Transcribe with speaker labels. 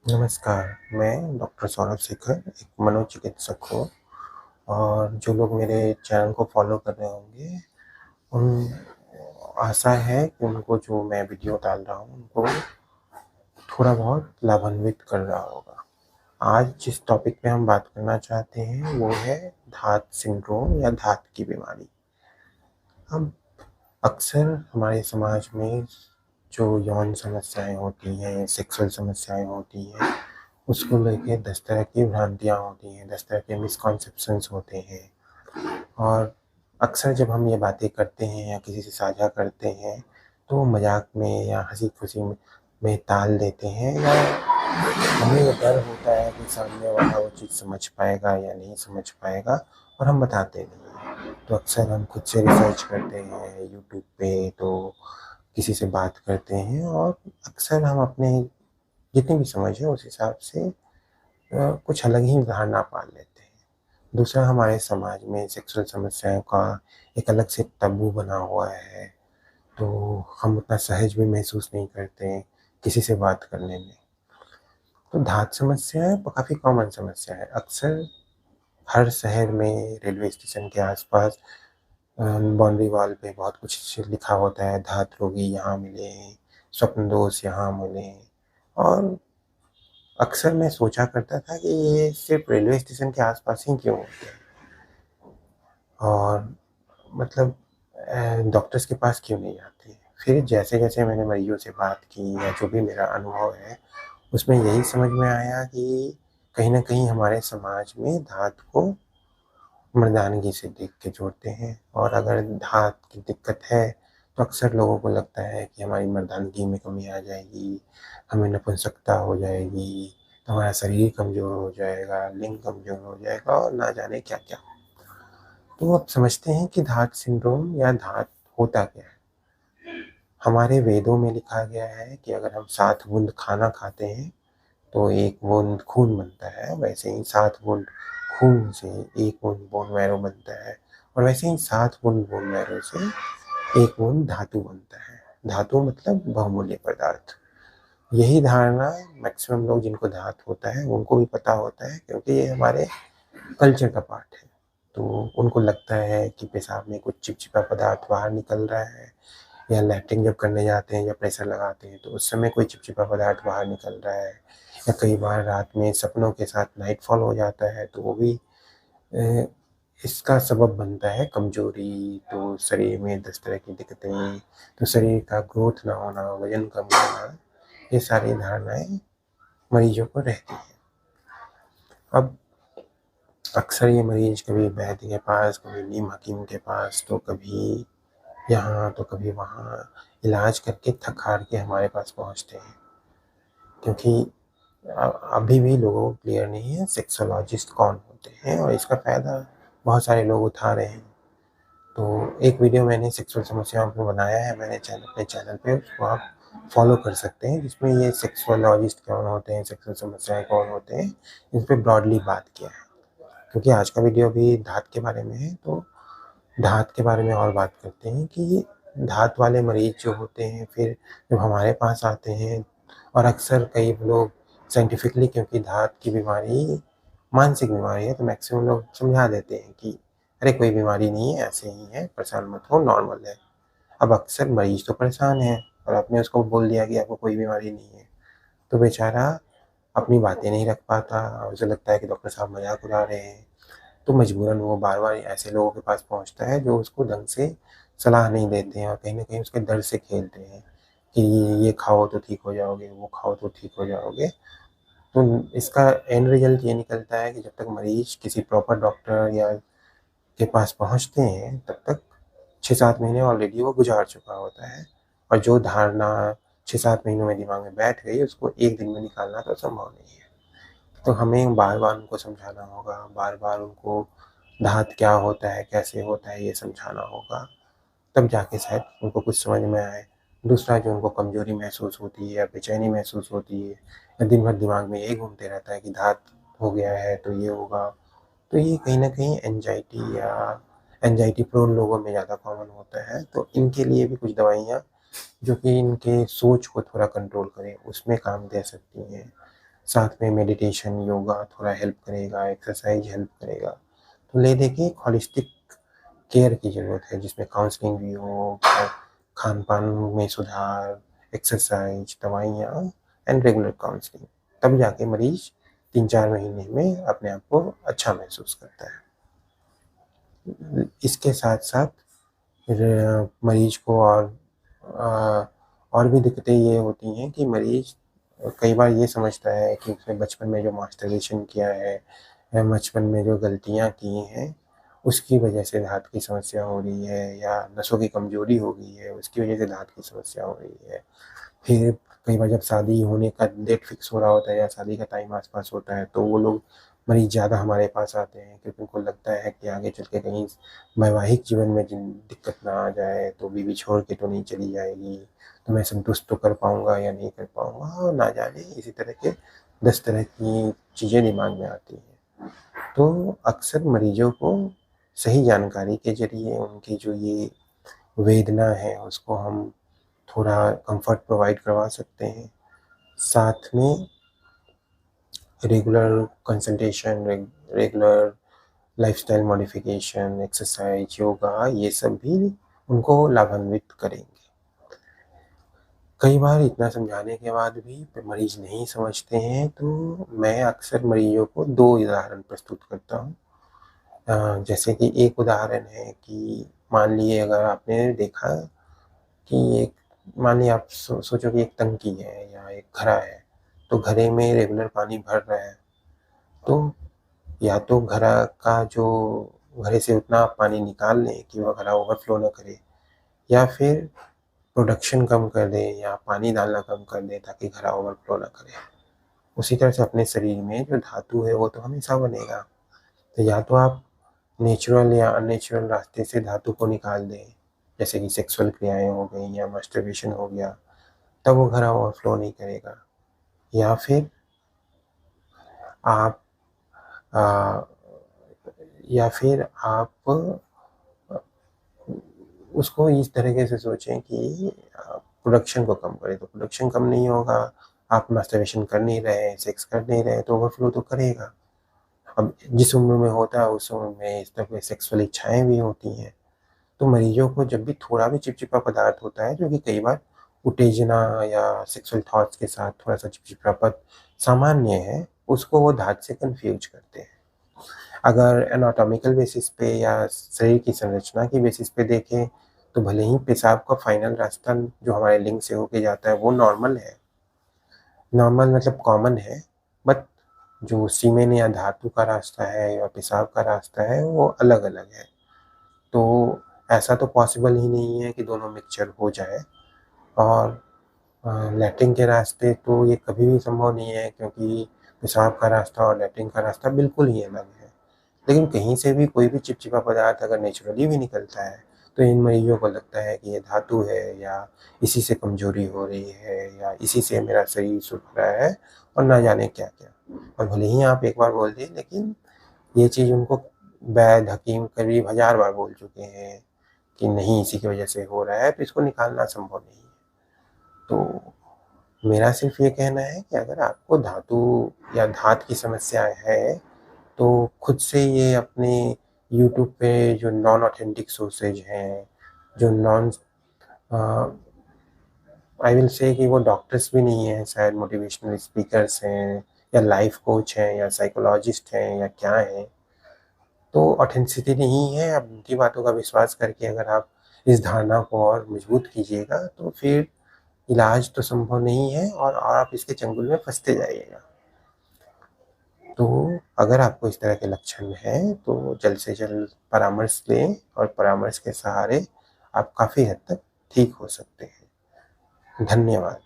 Speaker 1: नमस्कार, मैं डॉक्टर सौरभ शेखर, एक मनोचिकित्सक हूँ और जो लोग मेरे चैनल को फ़ॉलो कर रहे होंगे, उन आशा है कि उनको जो मैं वीडियो डाल रहा हूँ, उनको थोड़ा बहुत लाभान्वित कर रहा होगा। आज जिस टॉपिक पे हम बात करना चाहते हैं, वो है धात सिंड्रोम या धात की बीमारी। अब अक्सर हमारे समाज में जो यौन समस्याएँ होती हैं, सेक्सुअल समस्याएँ होती हैं, उसको लेके 10 तरह की भ्रांतियाँ होती हैं, 10 तरह के मिसकॉन्सेप्शंस होते हैं और अक्सर जब हम ये बातें करते हैं या किसी से साझा करते हैं, तो मज़ाक में या हँसी-खुशी में टाल देते हैं या हमें ये डर होता है कि सामने वाला वो चीज़ समझ पाएगा या नहीं समझ पाएगा और हम बताते नहीं हैं। तो अक्सर हम खुद से रिसर्च करते हैं यूट्यूब पे, तो किसी से बात करते हैं और अक्सर हम अपने जितनी भी समझ है उस हिसाब से कुछ अलग ही धारणा पाल लेते हैं। दूसरा, हमारे समाज में सेक्सुअल समस्याओं का एक अलग से तबू बना हुआ है, तो हम उतना सहज भी महसूस नहीं करते हैं किसी से बात करने में। तो धात समस्या है काफ़ी कॉमन समस्या है। अक्सर हर शहर में रेलवे स्टेशन के आस-पास बाउंड्री वॉल पे बहुत कुछ लिखा होता है, धात रोगी यहाँ मिले, स्वप्नदोष यहाँ मिले और अक्सर मैं सोचा करता था कि ये सिर्फ़ रेलवे स्टेशन के आस-पास ही क्यों होते हैं और मतलब डॉक्टर्स के पास क्यों नहीं जाते? फिर जैसे-जैसे मैंने मरीज़ों से बात की या जो भी मेरा अनुभव है, उसमें यही समझ में आया कि कहीं न कहीं हमारे समाज में धात को मर्दानगी से देख के जोड़ते हैं और अगर धात की दिक्कत है, तो अक्सर लोगों को लगता है कि हमारी मर्दानगी में कमी आ जाएगी, हमें नपुंसकता हो जाएगी, तो हमारा शरीर कमज़ोर हो जाएगा, लिंग कमज़ोर हो जाएगा और ना जाने क्या-क्या। तो अब समझते हैं कि धात सिंड्रोम या धात होता क्या है? हमारे वेदों में लिखा गया है कि अगर हम 7 बूँद खाना खाते हैं, तो 1 बूँद खून बनता है, वैसे ही 7 बूँद खून से 1 बूँद बोन मैरो बनता है और वैसे ही 7 बूँद बोन मैरो से 1 बूँद धातु बनता है। धातु मतलब बहुमूल्य पदार्थ। यही धारणा मैक्सिमम लोग जिनको धात होता है, उनको भी पता होता है क्योंकि ये हमारे कल्चर का पार्ट है। तो उनको लगता है कि पेशाब में कुछ चिपचिपा पदार्थ बाहर निकल रहा है या लैट्रिन जब करने जाते हैं या प्रेशर लगाते हैं, तो उस समय कोई चिपचिपा पदार्थ बाहर निकल रहा है या कई बार रात में सपनों के साथ नाइटफॉल हो जाता है, तो वो भी अ, इसका सबब बनता है कमज़ोरी, तो शरीर में 10 तरह की दिक्कतें, तो शरीर का ग्रोथ ना होना, वज़न कम होना, ये सारी धारणाएँ मरीज़ों को रहती हैं। अब अक्सर ये मरीज़ कभी वैद्य के पास, कभी नीम हकीम के पास, तो कभी यहाँ, तो कभी वहाँ इलाज करके थक-हार के हमारे पास पहुँचते हैं। क्योंकि अभी भी लोगों को क्लियर नहीं है सेक्सोलॉजिस्ट कौन होते हैं और इसका फ़ायदा बहुत सारे लोग उठा रहे हैं। तो एक वीडियो मैंने सेक्सुअल समस्याओं पे बनाया है मैंने अपने चैनल पे, उसको आप फ़ॉलो कर सकते हैं, जिसमें ये सेक्सोलॉजिस्ट कौन होते हैं, सेक्सुअल समस्याएँ कौन होते हैं, इस पे ब्रॉडली बात किया है। क्योंकि आज का वीडियो भी धात के बारे में है, तो धात के बारे में और बात करते हैं कि धात वाले मरीज़ जो होते हैं, फिर जब हमारे पास आते हैं और अक्सर कई लोग साइंटिफिकली क्योंकि धात की बीमारी मानसिक बीमारी है, तो मैक्सिमम लोग समझा देते हैं कि अरे कोई बीमारी नहीं है, ऐसे ही है, परेशान मत हो, नॉर्मल है। अब अक्सर मरीज़ तो परेशान है और आपने उसको बोल दिया कि आपको कोई बीमारी नहीं है, तो बेचारा अपनी बातें नहीं रख पाता और उसे लगता है कि डॉक्टर साहब मज़ाक उड़ा रहे हैं। तो मजबूरन वो बार-बार ऐसे लोगों के पास पहुँचता है जो उसको ढंग से सलाह नहीं देते हैं और कहीं न कहीं उसके दर्द से खेलते हैं कि ये खाओ तो ठीक हो जाओगे, वो खाओ तो ठीक हो जाओगे। तो इसका एंड रिज़ल्ट ये निकलता है कि जब तक मरीज़ किसी प्रॉपर डॉक्टर या के पास पहुँचते हैं, तब तक 6-7 महीने ऑलरेडी वो गुज़ार चुका होता है और जो धारणा 6-7 महीनों में दिमाग में बैठ गई, उसको 1 दिन में निकालना तो संभव नहीं है। तो हमें बार-बार उनको समझाना होगा, बार-बार उनको धात क्या होता है, कैसे होता है, ये समझाना होगा, तब जाके शायद उनको कुछ समझ में आए। दूसरा, जो उनको कमज़ोरी महसूस होती है या बेचैनी महसूस होती है या दिन भर दिमाग में यही घूमते रहता है कि धात हो गया है तो ये होगा, तो ये कहीं न कहीं एंग्ज़ायटी या एंग्ज़ायटी प्रोन लोगों में ज़्यादा कॉमन होता है। तो इनके लिए भी कुछ दवाइयाँ जो कि इनके सोच को थोड़ा कंट्रोल करें, उसमें काम दे सकती हैं। साथ में मेडिटेशन, योगा थोड़ा हेल्प करेगा, एक्सरसाइज हेल्प करेगा। तो ले दे के एक होलिस्टिक केयर की ज़रूरत है, जिसमें काउंसलिंग भी हो, खान-पान में सुधार, एक्सरसाइज, दवाइयाँ एंड रेगुलर काउंसलिंग। तब जाके मरीज़ 3-4 महीने में अपने आप को अच्छा महसूस करता है। इसके साथ-साथ मरीज़ को और भी दिक्कतें ये होती हैं कि मरीज़ कई बार ये समझता है कि उसने बचपन में जो मास्टरबेशन किया है या बचपन में जो गलतियाँ की हैं, उसकी वजह से दाँत की समस्या हो रही है, या नसों की कमज़ोरी हो गई है, उसकी वजह से दाँत की समस्या हो रही है। फिर कई बार जब शादी होने का डेट फिक्स हो रहा होता है या शादी का टाइम आस-पास होता है, तो वो लोग मरीज़ ज़्यादा हमारे पास आते हैं, क्योंकि उनको लगता है कि आगे चल के कहीं वैवाहिक जीवन में जिन दिक्कत ना आ जाए, तो बीवी छोड़ के तो नहीं चली जाएगी, तो मैं संतुष्ट तो कर पाऊँगा या नहीं कर पाऊँगा, और ना जाने इसी तरह के 10 तरह की चीज़ें दिमाग में आती हैं। तो अक्सर मरीज़ों को सही जानकारी के ज़रिए उनकी जो ये वेदना है, उसको हम थोड़ा कम्फ़र्ट प्रोवाइड करवा सकते हैं। साथ में regular consultation, regular lifestyle modification, exercise, yoga, ये सब भी उनको लाभान्वित करेंगे। कई बार इतना समझाने के बाद भी मरीज़ नहीं समझते हैं, तो मैं अक्सर मरीज़ों को 2 उदाहरण प्रस्तुत करता हूँ। जैसे कि एक उदाहरण है कि मान लीजिए अगर आपने देखा कि एक मान लीजिए आप सोचो कि एक टंकी है या एक घड़ा है, तो घड़े में रेगुलर पानी भर रहा है, तो या तो घड़ा का जो घड़े से उतना पानी निकाल लें कि वह घड़ा ओवरफ्लो ना करे, या फिर प्रोडक्शन कम कर दें या पानी डालना कम कर दें ताकि घड़ा ओवरफ्लो ना करे। उसी तरह से अपने शरीर में जो धातु है वो तो हमेशा बनेगा, तो या तो आप नेचुरल या अननेचुरल रास्ते से धातु को निकाल दें, जैसे कि सेक्सुअल क्रियाएँ हो गई या मास्टरबेशन हो गया, तब वो घड़ा ओवरफ्लो नहीं करेगा। या फिर आप अ, या फिर आप उसको इस तरीके से सोचें कि प्रोडक्शन को कम करें, तो प्रोडक्शन कम नहीं होगा, आप मास्टरबेशन कर नहीं रहे, सेक्स कर नहीं रहे, तो ओवरफ्लो तो करेगा। अब जिस उम्र में होता है उस उम्र में इस तरह की सेक्सुअल इच्छाएँ भी होती हैं। तो मरीज़ों को जब भी थोड़ा भी चिपचिपा पदार्थ होता है, जो कि कई बार उत्तेजना या सेक्सुअल थॉट्स के साथ थोड़ा-सा चिपचिपापन सामान्य है, उसको वो धात से कन्फ्यूज़ करते हैं। अगर एनाटॉमिकल बेसिस पे या शरीर की संरचना की बेसिस पे देखें, तो भले ही पेशाब का फाइनल रास्ता जो हमारे लिंग से होके जाता है, वो नॉर्मल है। नॉर्मल मतलब कॉमन है, बट जो सीमेन या धातु का रास्ता है या पेशाब का रास्ता है, वो अलग-अलग है। तो ऐसा तो पॉसिबल ही नहीं है कि दोनों मिक्सचर हो जाए, और लैट्रिन के रास्ते तो ये कभी भी संभव नहीं है, क्योंकि पेशाब का रास्ता और लैट्रिन का रास्ता बिल्कुल ही अलग है। लेकिन कहीं से भी कोई भी चिपचिपा पदार्थ अगर नेचुरली भी निकलता है, तो इन मरीज़ों को लगता है कि ये धातु है, या इसी से कमज़ोरी हो रही है, या इसी से मेरा शरीर सूख रहा है, और ना जाने क्या-क्या। और भले ही आप एक बार बोल दिए, लेकिन ये चीज़ उनको वैद्य, हकीम करीब 1000 बार बोल चुके हैं कि नहीं, इसी की वजह से हो रहा है, तो इसको निकालना संभव नहीं है। तो मेरा सिर्फ़ ये कहना है कि अगर आपको धातु या धात की समस्या है, तो खुद से ये अपने यूट्यूब पे जो नॉन ऑथेंटिक सोर्सेज हैं, जो non a, I will say कि वो डॉक्टर्स भी नहीं हैं, शायद मोटिवेशनल स्पीकर्स हैं, या लाइफ कोच हैं, या साइकोलॉजिस्ट हैं, या क्या हैं, तो ऑथेंटिसिटी नहीं है। अब उनकी बातों का विश्वास करके अगर आप इस धारणा को और मजबूत कीजिएगा, तो फिर इलाज तो संभव नहीं है, और आप इसके चंगुल में फँसते जाइएगा। तो अगर आपको इस तरह के लक्षण हैं, तो जल्द से जल्द परामर्श लें, और परामर्श के सहारे आप काफ़ी हद तक ठीक हो सकते हैं। धन्यवाद।